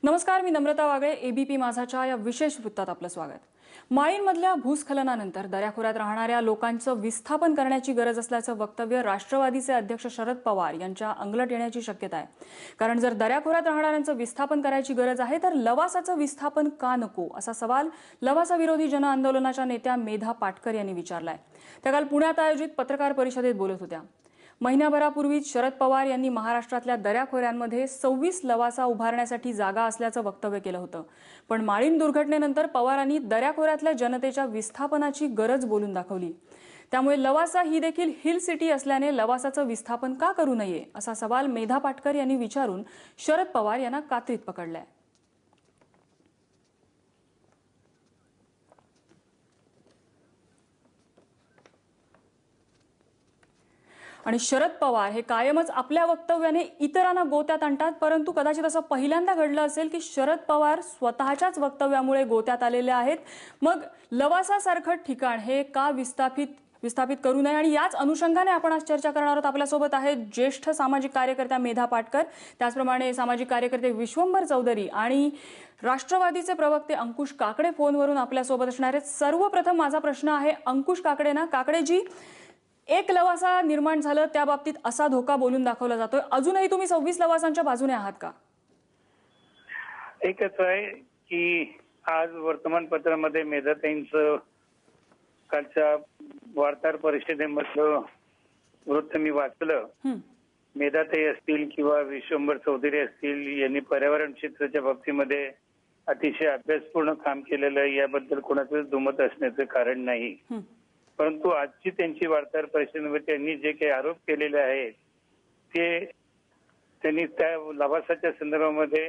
नमस्कार, मी नम्रता वागळे. एबीपी माझाच्या या विशेष वृत्तात आपलं स्वागत. माळीणमधल्या भूस्खलनानंतर दऱ्याखोऱ्यात राहणाऱ्या लोकांचं विस्थापन करण्याची गरज असल्याचं वक्तव्य राष्ट्रवादीचे अध्यक्ष शरद पवार यांच्या अंगलट येण्याची शक्यता आहे. कारण जर दऱ्याखोऱ्यात राहणाऱ्यांचं विस्थापन करायची गरज आहे तर लवासाचं विस्थापन का नको, असा सवाल लवासा विरोधी जन आंदोलनाच्या नेत्या मेधा पाटकर यांनी विचारलाय. त्या काल पुण्यात आयोजित पत्रकार परिषदेत बोलत होत्या. महिन्याभरापूर्वीच शरद पवार यांनी महाराष्ट्रातल्या दऱ्याखोऱ्यांमध्ये 26 लवासा उभारण्यासाठी जागा असल्याचं वक्तव्य केलं होतं. पण माळीण दुर्घटनेनंतर पवारांनी दऱ्याखोऱ्यातल्या जनतेच्या विस्थापनाची गरज बोलून दाखवली. त्यामुळे लवासा ही देखील हिल सिटी असल्याने लवासाचं विस्थापन का करू नये, असा सवाल मेधा पाटकर यांनी विचारून शरद पवार यांना कात्रीत पकडलाय. आणि शरद पवार हे कायमच आपल्या वक्तव्याने इतरांना गोत्यात आणतात, परंतु कदाचित असं पहिल्यांदा घडलं असेल की शरद पवार स्वतःच्याच वक्तव्यामुळे गोत्यात आलेले आहेत. मग लवासासारखं ठिकाण हे का विस्थापित करू नये, आणि याच अनुषंगाने आपण आज चर्चा करणार आहोत. आपल्यासोबत आहेत ज्येष्ठ सामाजिक कार्यकर्त्या मेधा पाटकर, त्याचप्रमाणे सामाजिक कार्यकर्ते विश्वंभर चौधरी आणि राष्ट्रवादीचे प्रवक्ते अंकुश काकडे फोनवरून आपल्यासोबत असणार आहेत. सर्वप्रथम माझा प्रश्न आहे अंकुश काकडेंना. काकडेजी, एक लवासा निर्माण झालं त्या बाबतीत असा धोका बोलून दाखवला जातोय, अजूनही तुम्ही 26 लवासांच्या बाजूने आहात का? एकच आहे की आज वर्तमानपत्रामध्ये मेधाताईंचं कालच्या वार्ताहर परिषदेमधलं वृत्त मी वाचलं. मेधाताई असतील किंवा विश्वंभर चौधरी असतील यांनी पर्यावरण क्षेत्राच्या बाबतीमध्ये अतिशय अभ्यासपूर्ण काम केलेलं आहे, याबद्दल कोणाचं दुमत असण्याचं कारण नाही. परंतु आजची त्यांची वार्ताहर परिषदेमध्ये त्यांनी जे काही आरोप केलेले आहेत ते त्यांनी त्या लवासाच्या संदर्भामध्ये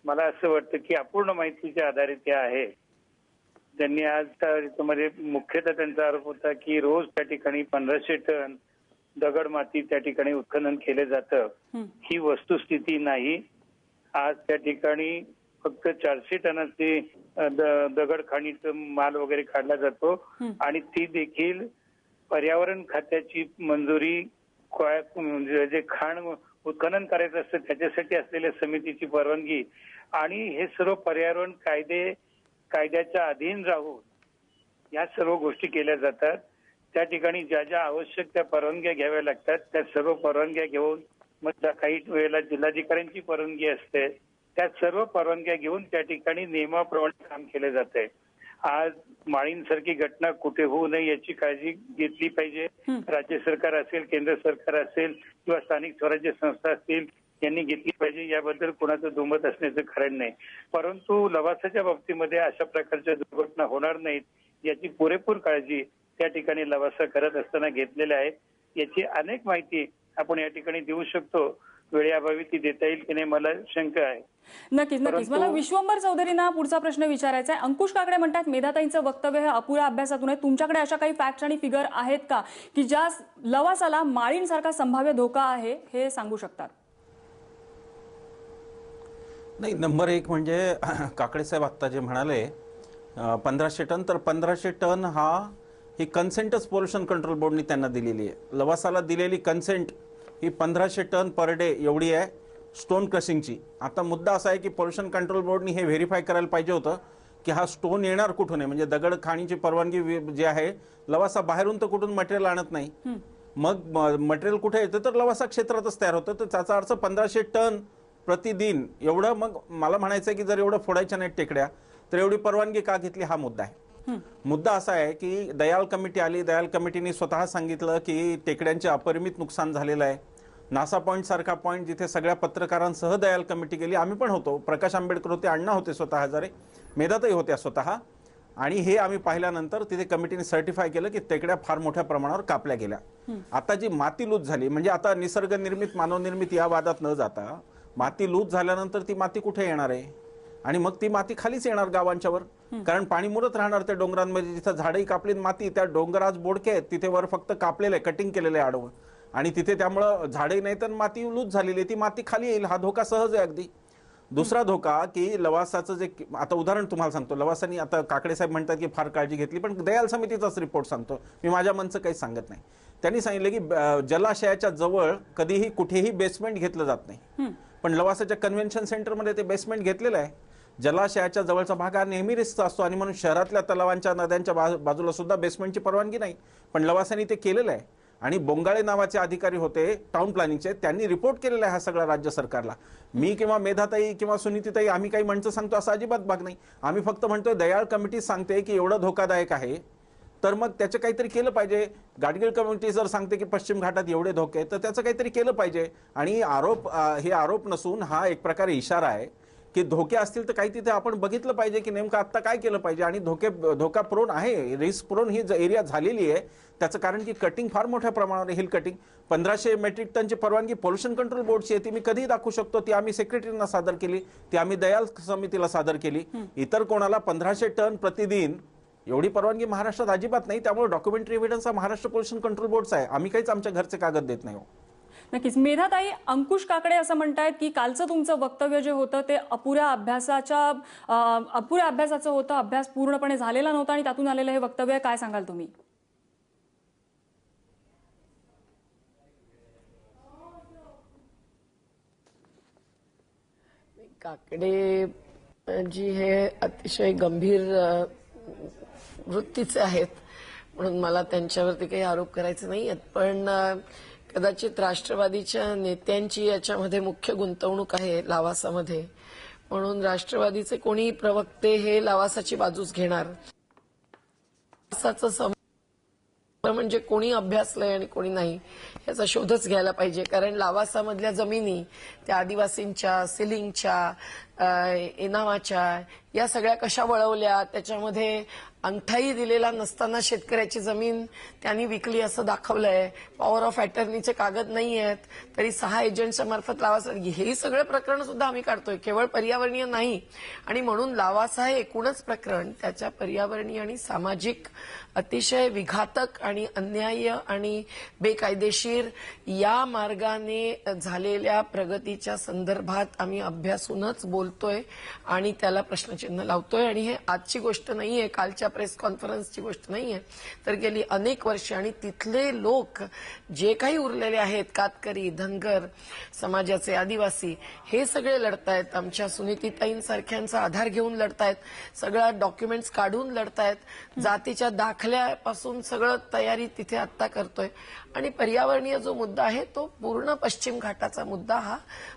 मला असं वाटतं की अपूर्ण माहितीच्या आधारे ते आहे. त्यांनी आज त्यामध्ये मुख्यतः त्यांचा आरोप होता की रोज त्या ठिकाणी 1500 टन दगड माती त्या ठिकाणी उत्खनन केलं जातं. ही वस्तुस्थिती नाही. आज त्या ठिकाणी फक्त 400 टनाची दगड खाणीचा माल वगैरे काढला जातो आणि ती देखील पर्यावरण खात्याची मंजुरी, जे खाण उत्खनन करायचं असतं त्याच्यासाठी असलेल्या समितीची परवानगी, आणि हे सर्व पर्यावरण कायद्याच्या अधीन राहून या सर्व गोष्टी केल्या जातात. त्या ठिकाणी ज्या ज्या आवश्यक त्या परवानग्या घ्याव्या लागतात त्या सर्व परवानग्या घेऊन मग काही वेळेला जिल्हाधिकाऱ्यांची परवानगी असते, त्या सर्व परवानग्या घेऊन त्या ठिकाणी नियमाप्रमाणे काम केले जाते. आज माळीणसारखी घटना कुठे होऊ नये याची काळजी घेतली पाहिजे. राज्य सरकार असेल, केंद्र सरकार असेल किंवा स्थानिक स्वराज्य संस्था असतील यांनी घेतली पाहिजे, याबद्दल कोणाचं दुमत असण्याचं कारण नाही. परंतु लवासाच्या बाबतीमध्ये अशा प्रकारच्या दुर्घटना होणार नाहीत याची पुरेपूर काळजी त्या ठिकाणी लवासा करत असताना घेतलेल्या आहेत. याची अनेक माहिती आपण या ठिकाणी देऊ शकतो, वेळेअभावी ती देता येईल की नाही मला शंका आहे. नक्कीच. मला विश्वंभर चौधरींना पुढचा प्रश्न विचारायचा आहे. अंकुश काकडे म्हणतात मेधाताईंचं वक्तव्य हे अपुऱ्या अभ्यासातून आहे. तुमच्याकडे अशा काही फॅक्ट्स आणि फिगर आहेत का की ज्या लवासाला माळीणसारखा संभाव्य धोका आहे हे सांगू शकतात? नाही, नंबर एक म्हणजे काकडे साहेब आत्ता जे म्हणाले 1500 टन, तर 1500 टन ही कन्सेंटच पोल्युशन कंट्रोल बोर्डनी त्यांना दिलेली आहे. लवासाला दिलेली कन्सेंट ही 1500 टन पर डे एवढी आहे स्टोन क्रशिंगची. आता मुद्दा असा आहे की पोल्युशन कंट्रोल बोर्डनी हे व्हेरीफाय करायला पाहिजे होतं की हा स्टोन येणार कुठून आहे. म्हणजे दगड खाणीची परवानगी जी आहे, लवासा बाहेरून तर कुठून मटेरियल आणत नाही. मग मटेरियल कुठे येतं तर लवासा क्षेत्रातच तयार होतं. तर त्याचा अर्थ 1500 टन प्रतिदिन एवढं. मग मला म्हणायचं आहे की जर एवढं फोडायच्या नाहीत टेकड्या तर एवढी परवानगी का घेतली, हा मुद्दा आहे. मुद्दा असा आहे की दयाल कमिटी आली. दयाल कमिटीने स्वतः सांगितलं की टेकड्यांचे अपरिमित नुकसान झालेलं आहे. नासा पॉईंट सारखा पॉईंट जिथे सगळ्या पत्रकारांसह दयाल कमिटी गेली, आम्ही पण होतो, प्रकाश आंबेडकर होते, अण्णा होते स्वतः हजारे, मेधाताई होत्या स्वतः, आणि हे आम्ही पाहिल्यानंतर तिथे कमिटीने सर्टिफाय केलं की टेकड्या फार मोठ्या प्रमाणावर कापल्या गेल्या. आता जी माती लूज झाली, म्हणजे आता निसर्ग निर्मित मानवनिर्मित या वादात न जाता माती लूज झाल्यानंतर ती माती कुठे येणार आहे, आणि मग ती माती खालीच येणार गावांच्यावर. कारण पाणी मुरत राहणार त्या डोंगरांमध्ये. जिथं झाडही कापली माती, त्या डोंगर आज बोडके आहेत, तिथे वर फक्त कापलेलं आहे, कटिंग केलेलं आहे आडवं, आणि तिथे त्यामुळं झाडही नाही तर माती लूज झालेली, ती माती खाली येईल. हा धोका सहज आहे अगदी. दुसरा धोका की लवासाचं जे आता उदाहरण तुम्हाला सांगतो. लवासानी आता काकडे साहेब म्हणतात की फार काळजी घेतली, पण दयाल समितीचाच रिपोर्ट सांगतो, मी माझ्या मनचं काही सांगत नाही त्यांनी सांगितलं की जलाशयाच्या जवळ कधीही कुठेही बेसमेंट घेतलं जात नाही, पण लवासाच्या कन्व्हेन्शन सेंटरमध्ये ते बेसमेंट घेतलेलं आहे. जलाशयाच्या जवळचा भाग हा नेहमी रिस्कचा असतो आणि म्हणून शहरातल्या तलावांच्या नद्यांच्या बाजूला सुद्धा बेसमेंटची परवानगी नाही, पण लवासाने ते केलेलं आहे. आणि बोंगाळे नावाचे अधिकारी होते टाउन प्लॅनिंगचे, त्यांनी रिपोर्ट केलेला आहे हा सगळा राज्य सरकारला. मी किंवा मेधाताई किंवा सुनीतीताई आम्ही काही म्हणतो सांगतो असं अजिबात भाग नाही. आम्ही फक्त म्हणतोय दयाळ कमिटी सांगते की एवढं धोकादायक आहे तर मग त्याचं काहीतरी केलं पाहिजे. गाडगीळ कमिटी जर सांगते की पश्चिम घाटात एवढे धोके आहेत तर त्याचं काहीतरी केलं पाहिजे. आणि हे आरोप नसून हा एक प्रकारे इशारा आहे की धोके असतील तर काही तिथे आपण बघितलं पाहिजे की नेमकं आत्ता काय केलं पाहिजे. आणि धोका प्रोन आहे, रिस्क प्रोन ही एरिया झालेली आहे. त्याचं कारण की कटिंग फार मोठ्या प्रमाणावर, हिल कटिंग 1500 मेट्रिक टनची परवानगी पोल्युशन कंट्रोल बोर्डची आहे, ती मी कधीही दाखवू शकतो. ती आम्ही सेक्रेटरींना सादर केली, ती आम्ही दयाल समितीला सादर केली. इतर कोणाला 1500 टन प्रतिदिन एवढी परवानगी महाराष्ट्रात अजिबात नाही. त्यामुळे डॉक्युमेंटरी एव्हिडन्स हा महाराष्ट्र पोल्युशन कंट्रोल बोर्डचा आहे. आम्ही काहीच आमच्या घरचे कागद देत नाही. नक्कीच. मेधाताई, अंकुश काकडे असं म्हणतायत की कालचं तुमचं वक्तव्य जे होतं ते अपुऱ्या अभ्यासाचं होतं, अभ्यास पूर्णपणे झालेला नव्हता आणि त्यातून आलेलं हे वक्तव्य. काय सांगाल तुम्ही? काकडे जी हे अतिशय गंभीर वृत्तीचे आहेत, म्हणून मला त्यांच्यावरती काही आरोप करायचे नाही आहेत. पण कदाचित राष्ट्रवादीच्या नेत्यांची याच्यामध्ये मुख्य गुंतवणूक आहे लावासामध्ये, म्हणून राष्ट्रवादीचे कोणी प्रवक्ते हे लावासाची बाजूच घेणार. लावासाचं म्हणजे कोणी अभ्यासलंय आणि कोणी नाही याचा शोधच घ्यायला पाहिजे. कारण लावासामधल्या जमिनी त्या आदिवासींच्या, सिलिंगच्या, इनामाच्या या सगळ्या कशा वळवल्या, त्याच्यामध्ये अंगठाही दिलेला नसताना शेतकऱ्याची जमीन त्यांनी विकली असं दाखवलंय. पॉवर ऑफ अटर्नीचे कागद नाही आहेत तरी 6 एजंट्सच्या मार्फत लावासा, हे सगळं प्रकरण सुद्धा आम्ही काढतोय, केवळ पर्यावरणीय नाही. आणि म्हणून लावासा हे एकूणच प्रकरण त्याच्या पर्यावरणीय आणि सामाजिक अतिशय विघातक आणि अन्याय्य आणि बेकायदेशीर या मार्गाने झालेल्या प्रगतीच्या संदर्भात आम्ही अभ्यासूनच बोलतोय आणि त्याला प्रश्नचिन्ह लावतोय. आणि हे आजची गोष्ट नाहीये, कालच्या प्रेस कॉन्फरन्सची गोष्ट नाहीये, तर गेली अनेक वर्ष. आणि तिथले लोक जे काही उरलेले आहेत, कातकरी, धनगर समाजाचे, आदिवासी, हे सगळे लढतायत. आमच्या सुनीतीताईंसारख्यांचा आधार घेऊन लढतायत, सगळ्या डॉक्युमेंट्स काढून लढतायत, जातीच्या दाखल्यापासून सगळं तयारी तिथे आत्ता करतोय. आणि पर्यावरणीय जो मुद्दा आहे तो पूर्ण पश्चिम घाटाचा मुद्दा हा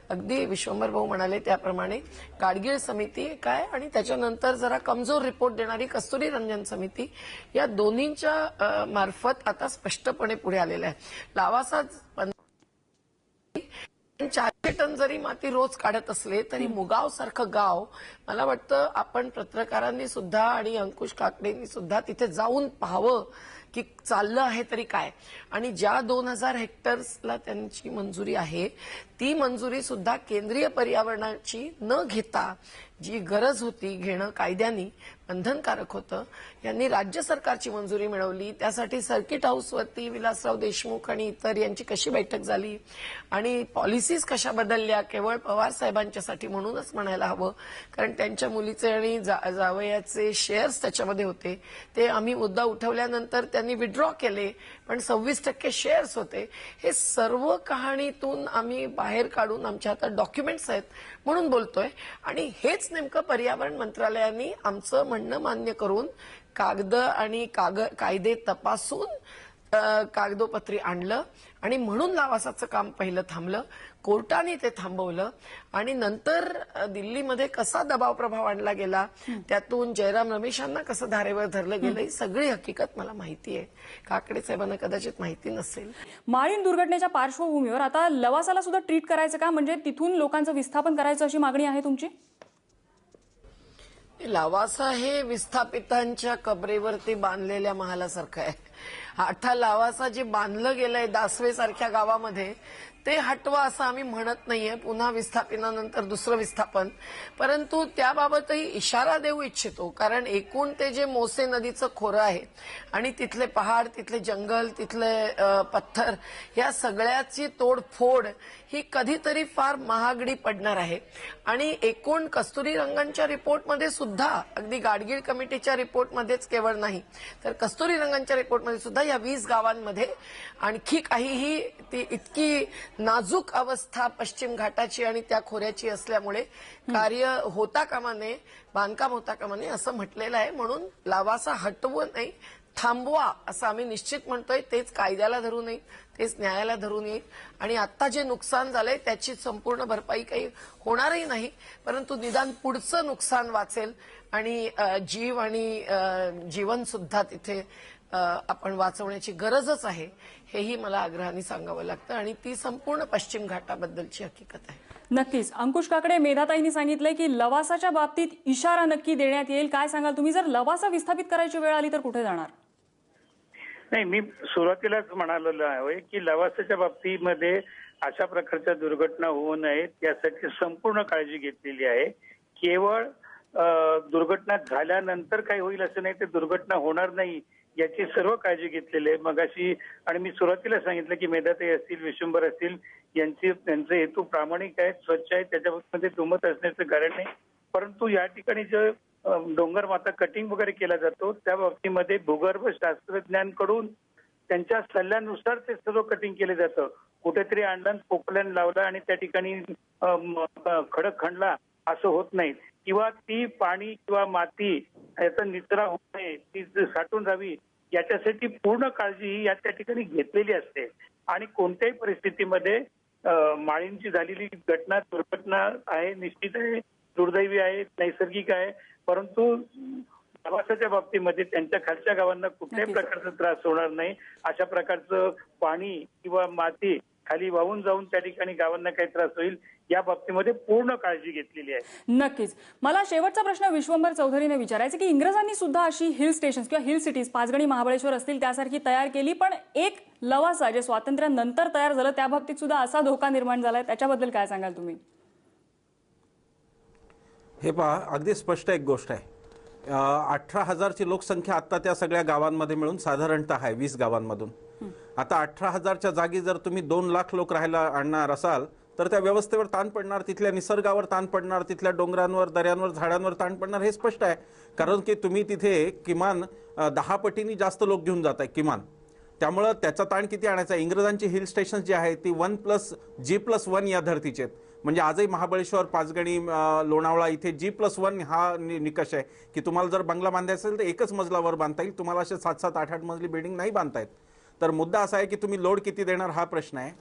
अगदी विश्वंभर भाऊ म्हणाले त्याप्रमाणे गाडगीळ समिती काय आणि त्याच्यानंतर जरा कमजोर रिपोर्ट देणारी कस्तुरी रंजन समिती, या दोन्हींच्या मार्फत आता स्पष्टपणे पुढे आलेला आहे. लावासा 400 टन जरी माती रोज काढत असले तरी मुगाव सारखं गाव, मला वाटतं आपण पत्रकारांनी सुद्धा आणि अंकुश काकडेंनी सुद्धा तिथे जाऊन पाहावं की चाललं आहे तरी काय. आणि ज्या 2000 हेक्टर्सला त्यांची मंजुरी आहे ती मंजुरी सुद्धा केंद्रीय पर्यावरणाची न घेता जी गरज होती घेणं कायद्याने बंधनकारक होतं, यांनी राज्य सरकारची मंजुरी मिळवली. त्यासाठी सर्किट हाऊसवरती विलासराव देशमुख आणि इतर यांची कशी बैठक झाली आणि पॉलिसीज कशा बदलल्या, केवळ पवार साहेबांच्यासाठी म्हणूनच म्हणायला हवं, कारण त्यांच्या मुलीचे आणि जावयाचे शेअर्स त्याच्यामध्ये होते. ते आम्ही मुद्दा उठवल्यानंतर त्यांनी विड्रॉ केले, पण 26% शेअर्स होते. हे सर्व कहाणीतून आम्ही बाहेर काढून आमच्या हातात डॉक्युमेंट्स आहेत म्हणून बोलतोय. आणि हेच नेमकं पर्यावरण मंत्रालयाने आमचं म्हणणं मान्य करून कागद आणि कायदे तपासून कागदोपत्री आणलं. आणि म्हणून लावासाचं काम पहिलं थांबलं, कोर्टाने ते थांबवलं. आणि नंतर दिल्लीमध्ये कसा दबाव प्रभाव आणला गेला, त्यातून जयराम रमेशांना कसं धारेवर धरलं गेलं, ही सगळी हकीकत मला माहिती आहे. काकडे साहेबांना कदाचित माहिती नसेल. माळीण दुर्घटनेच्या पार्श्वभूमीवर आता लवासाला सुद्धा ट्रीट करायचं का, म्हणजे तिथून लोकांचं विस्थापन करायचं अशी मागणी आहे तुमची? लावासा हे विस्थापितांच्या कबरेवरती बांधलेल्या महालासारखं आहे. आता लावासा जे बांधलं गेलंय दासवे सारख्या गावामध्ये ते हटवा असं आम्ही म्हणत नाहीये. पुन्हा विस्थापनानंतर दुसरं विस्थापन, परंतु त्याबाबतही इशारा देऊ इच्छितो. कारण एकूण ते जे मोसे नदीचं खोरं आहे आणि तिथले पहाड, तिथले जंगल, तिथले पत्थर, या सगळ्याची तोडफोड ही कधीतरी फार महागडी पडणार आहे. आणि एकूण कस्तुरीरंगनच्या रिपोर्टमध्ये सुद्धा, अगदी गाडगीळ कमिटीच्या रिपोर्टमध्येच केवळ नाही तर कस्तुरीरंगनच्या रिपोर्टमध्ये सुद्धा या 20 गावांमध्ये आणखी काहीही ती इतकी नाजूक अवस्था पश्चिम घाटाची आणि त्या खोऱ्याची असल्यामुळे कार्य होता कामा नये, बांधकाम होता कामा नये असं म्हटलेलं आहे. म्हणून लावासा हटवू नाही, थांबवा असं आम्ही निश्चित म्हणतोय. तेच कायद्याला धरून येईल, तेच न्यायाला धरून येईल. आणि आता जे नुकसान झालंय त्याची संपूर्ण भरपाई काही होणारही नाही, परंतु निदान पुढचं नुकसान वाचेल आणि जीव आणि जीवन सुद्धा तिथे आपण वाचवण्याची गरजच आहे, हेही मला आग्रहाने सांगावं लागतं. आणि ती संपूर्ण पश्चिम घाटाबद्दलची हकीकत आहे. नक्कीच. अंकुश काकडे, मेधाताईंनी सांगितलंय की लवासाच्या बाबतीत इशारा नक्की देण्यात येईल. काय सांगाल तुम्ही, जर लवासा विस्थापित करायची वेळ आली तर कुठे जाणार? नाही, मी सुरुवातीलाच म्हणालेलं आहे की लवासाच्या बाबतीमध्ये अशा प्रकारच्या दुर्घटना होऊ नयेत यासाठी संपूर्ण काळजी घेतलेली आहे. केवळ दुर्घटना झाल्यानंतर काय होईल असं नाही, ते दुर्घटना होणार नाही याची सर्व काळजी घेतलेली आहे. मगाशी आणि मी सुरुवातीला सांगितलं की मेधाताई असतील, विश्वंभर असतील, त्यांचे हेतू प्रामाणिक आहेत, स्वच्छ आहेत, त्याच्यामध्ये दुमत असण्याचं कारण नाही. परंतु या ठिकाणी जे डोंगर माता कटिंग वगैरे केला जातो त्या बाबतीमध्ये भूगर्भ शास्त्रज्ञांकडून त्यांच्या सल्ल्यानुसार ते सर्व कटिंग केले जातं. कुठेतरी आणलं, पोकलन लावलं आणि त्या ठिकाणी खडक खणला असं होत नाही. किंवा ती पाणी किंवा माती याचा निचरा होऊ नये, ती साठून राहावी याच्यासाठी पूर्ण काळजी ही या त्या ठिकाणी घेतलेली असते. आणि कोणत्याही परिस्थितीमध्ये माळींची झालेली घटना दुर्घटना आहे, निश्चित आहे, दुर्दैवी आहे, नैसर्गिक आहे, परंतु प्रवासाच्या बाबतीमध्ये त्यांच्या खालच्या गावांना कुठल्याही प्रकारचा त्रास होणार नाही. अशा प्रकारचं पाणी किंवा माती खाली वाहून जाऊन त्या ठिकाणी गावांना काही त्रास होईल या बाबतीमध्ये पूर्ण काळजी घेतलेली आहे. नक्कीच. मला शेवटचा प्रश्न विश्वंभर चौधरीने विचारायचा की इंग्रजांनी सुद्धा अशी हिल स्टेशन किंवा हिल सिटीज, पाचगणी, महाबळेश्वर असतील त्यासारखी तयार केली, पण एक लवासा जे स्वातंत्र्यानंतर तयार झालं त्या बाबतीत सुद्धा असा धोका निर्माण झालाय, त्याच्याबद्दल काय सांगाल तुम्ही? हे पहा, अगदी स्पष्ट एक गोष्ट आहे. 18,000ची लोकसंख्या आता त्या सगळ्या गावांमध्ये मिळून साधारणतः आहे 20 गावांमधून. आता 18,000च्या जागी जर तुम्ही 2 लाख लोक राहायला आणणार असाल तर त्या व्यवस्थेवर ताण पडणार, तिथल्या निसर्गावर ताण पडणार, तिथल्या डोंगरांवर, दऱ्यांवर, झाडांवर ताण पडणार, हे स्पष्ट आहे. कारण की तुम्ही तिथे किमान 10 पटींनी जास्त लोक घेऊन जाताय किमान. त्यामुळं त्याचा ताण किती आणायचा. इंग्रजांची हिल स्टेशन जी आहे ती 1+G+1 या धर्तीचे आहेत. म्हणजे आजही महाबळेश्वर, पाचगणी, लोणावळा इथे G+1 हा निकष आहे की तुम्हाला जर बंगला बांधायचा असेल तर एकच मजला वर बांधता येईल, तुम्हाला असे 7-7, 8-8 मजली बिल्डिंग नाही बांधता येत. तर मुद्दा असा आहे की तुम्ही लोड किती देणार हा प्रश्न आहे.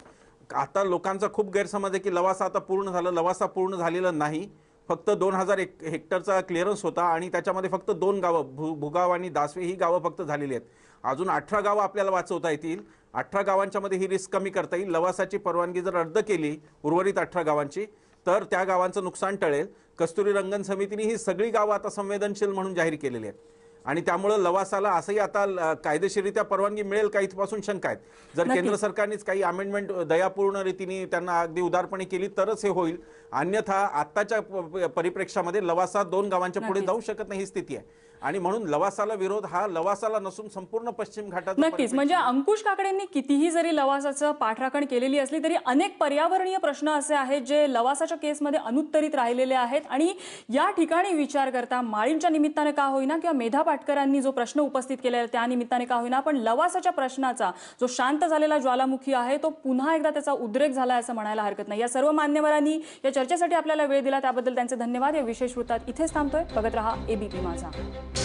आता लोकांचा खूप गैरसमज आहे की लवासा आता पूर्ण झालं. लवासा पूर्ण झालेलं नाही. फक्त 2000 हेक्टरचा क्लिअरन्स होता आणि त्याच्यामध्ये फक्त 2 गावं, भुगाव आणि दासवे, ही गावं फक्त झालेली आहेत. अजून 18 गावं आपल्याला वाचवता येतील. 18 गावांच्या मध्ये ही रिस्क कमी करता येईल. लवासाची परवानगी जर रद्द केली उर्वरित 18 गावांची तर त्या गावांचं नुकसान टळेल. कस्तुरीरंगन समितीने ही सगळी गावं आता संवेदनशील म्हणून जाहीर केलेली आहेत आणि त्यामुळे लवासाला असंही आता कायदेशीररित्या परवानगी मिळेल का इथपासून शंका आहेत. जर केंद्र सरकारनेच काही अमेंडमेंट दयापूर्ण रीतीने त्यांना अगदी उदारपणे केली तरच हे होईल. अन्यथा आत्ताच्या परिप्रेक्षामध्ये लवासा 2 गावांच्या पुढे जाऊ शकत नाही ही स्थिती आहे. आणि म्हणून लवासाला विरोध हा लवासाला नसून संपूर्ण पश्चिम घाटात. नक्कीच. म्हणजे अंकुश काकडेंनी कितीही जरी लवासाचं पाठराखण केलेली असली तरी अनेक पर्यावरणीय प्रश्न असे आहेत जे लवासाच्या केसमध्ये अनुत्तरित राहिलेले आहेत. आणि या ठिकाणी विचार करता माळींच्या निमित्ताने का होईना किंवा मेधा पाटकरांनी जो प्रश्न उपस्थित केला त्या निमित्ताने का होईना, पण लवासाच्या प्रश्नाचा जो शांत झालेला ज्वालामुखी आहे तो पुन्हा एकदा त्याचा उद्रेक झाला असं म्हणायला हरकत नाही. या सर्व मान्यवरांनी या चर्चेसाठी आपल्याला वेळ दिला त्याबद्दल त्यांचे धन्यवाद. या विशेष वृत्तात इथेच थांबतोय. बघत रहा ABP माझा.